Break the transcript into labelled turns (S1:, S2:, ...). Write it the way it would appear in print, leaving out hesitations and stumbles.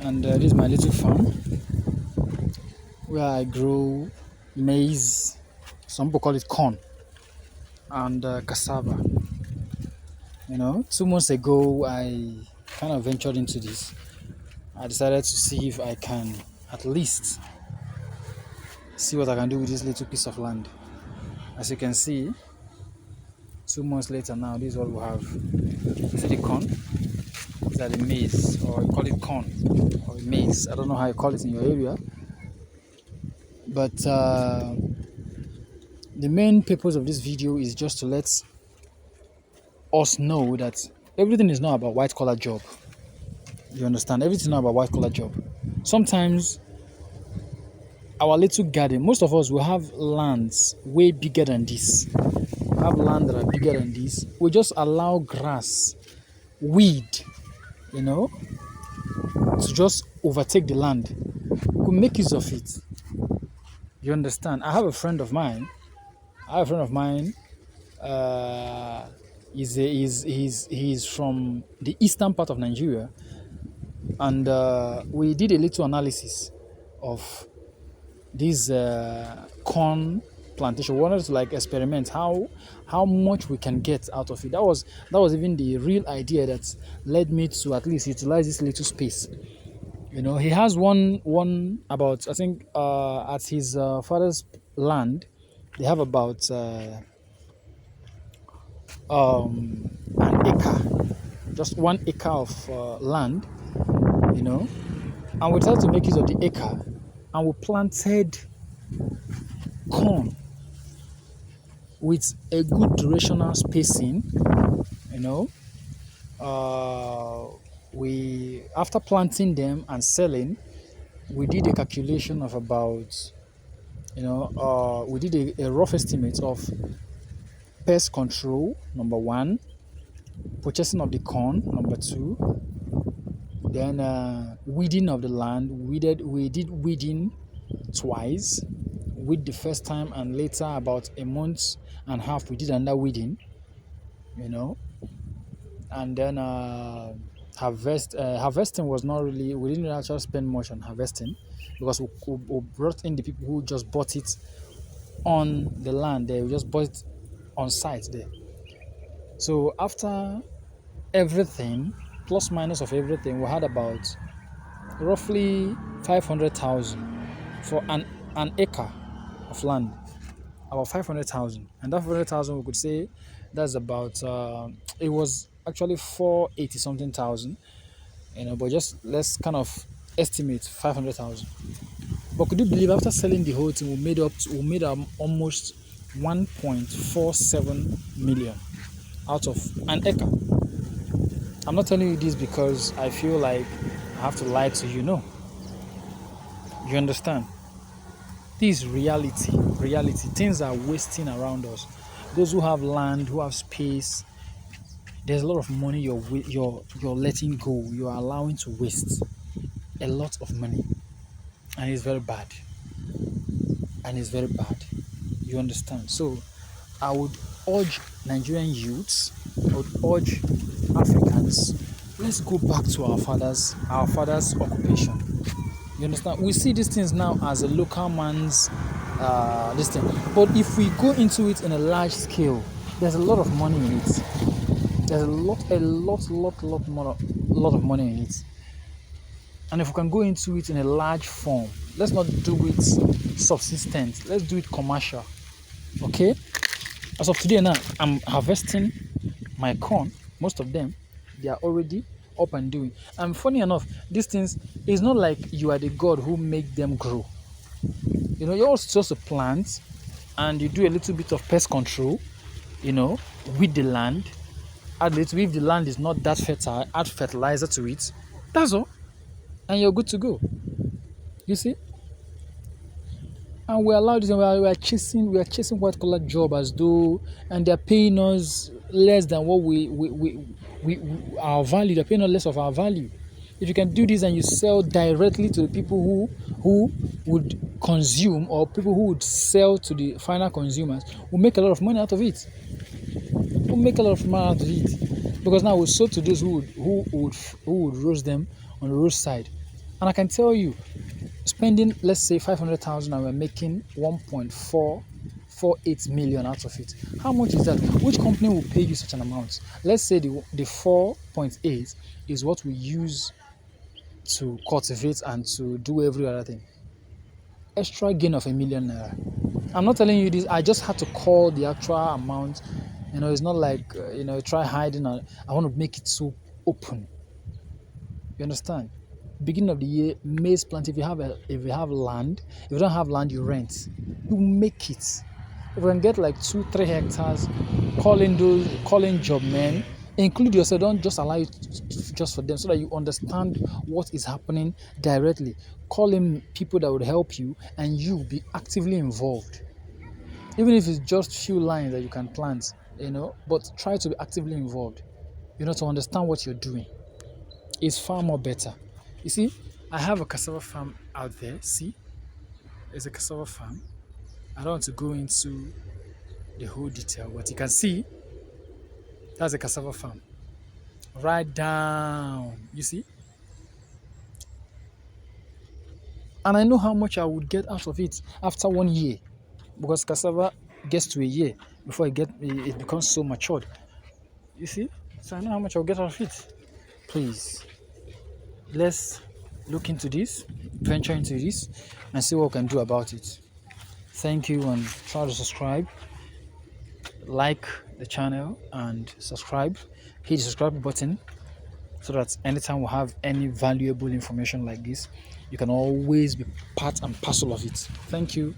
S1: and this is my little farm where I grow maize. Some people call it corn and cassava. 2 months ago, I kind of ventured into this. I decided to see if I can at least see what I can do with this little piece of land. As you can see, 2 months later now, this is what we have. You see the corn? These are the maize, or you call it corn or maize. I don't know how you call it in your area. But the main purpose of this video is just to let us know that everything is not about white collar job. You understand? Everything is not about white collar job. Sometimes our little garden, most of us will have lands way bigger than this. We have land that are bigger than this. We just allow grass, weed, to just overtake the land. We could make use of it. You understand? I have a friend of mine. He's from the eastern part of Nigeria, and we did a little analysis of this corn plantation. We wanted to experiment how much we can get out of it. That was even the real idea that led me to at least utilize this little space. He has one about, I think, at his father's land, they have about an acre, just 1 acre of land, and we tried to make use of the acre, and we planted corn with a good durational spacing. We, after planting them and selling, we did a calculation of about, we did a rough estimate of pest control, number 1, purchasing of the corn, number 2, then weeding of the land. We did weeding twice, weed the first time, and later about a month and a half we did another weeding, and then harvesting was not really, we didn't actually spend much on harvesting, because we brought in the people who just bought it on the land there. We just bought it on site there. So after everything, plus minus of everything, we had about roughly 500,000 for an acre of land, about 500,000. And that 500,000, we could say that's about it was actually 480 something thousand, but just let's kind of estimate 500,000. But could you believe, after selling the whole thing, we made almost 1.47 million out of an acre. I'm not telling you this because I feel like I have to lie to you. No, you understand? This is reality. Things are wasting around us. Those who have land, who have space, there's a lot of money you're letting go. You're allowing to waste a lot of money, and it's very bad. You understand? So I would urge Nigerian youths, I would urge Africans, let's go back to our father's occupation. You understand? We see these things now as a local man's this thing, but if we go into it in a large scale, there's a lot of money in it. There's a lot of money in it. And if we can go into it in a large form, let's not do it subsistent, let's do it commercial. Okay? As of today now, I'm harvesting my corn. Most of them, they are already up and doing. And funny enough, these things, it's not like you are the God who make them grow. You're also just a plant, and you do a little bit of pest control, with the land. Add a little, if the land is not that fertile, add fertilizer to it. That's all. And you're good to go. You see? And we allow this, we are chasing white collar job as though, and they're paying us less than what we our value. They're paying us less of our value. If you can do this and you sell directly to the people who would consume, or people who would sell to the final consumers, we'll make a lot of money out of it. Because now we sold to those who would roast them on the roadside. And I can tell you, spending let's say 500,000 and we're making 1.448 million out of it. How much is that? Which company will pay you such an amount? Let's say the 4.8 is what we use to cultivate and to do every other thing. Extra gain of £1 million. I'm not telling you this. I just had to call the actual amount. It's not like try hiding. I want to make it so open. You understand? Beginning of the year, maize plant. If you have land, if you don't have land, you rent. You make it. If you can get like 2-3 hectares, call in job men. Include yourself. Don't just allow it just for them, so that you understand what is happening directly. Call in people that would help you, and you be actively involved. Even if it's just few lines that you can plant, but try to be actively involved. To understand what you're doing is far more better. You see, I have a cassava farm out there. See, there's a cassava farm. I don't want to go into the whole detail, but you can see that's a cassava farm. Right down, you see? And I know how much I would get out of it after 1 year, because cassava gets to a year before it becomes so matured. You see? So I know how much I'll get out of it. Please, let's look into this, venture into this, and see what we can do about it. Thank you, and try to subscribe, like the channel, and subscribe. Hit the subscribe button so that anytime we have any valuable information like this, you can always be part and parcel of it. Thank you.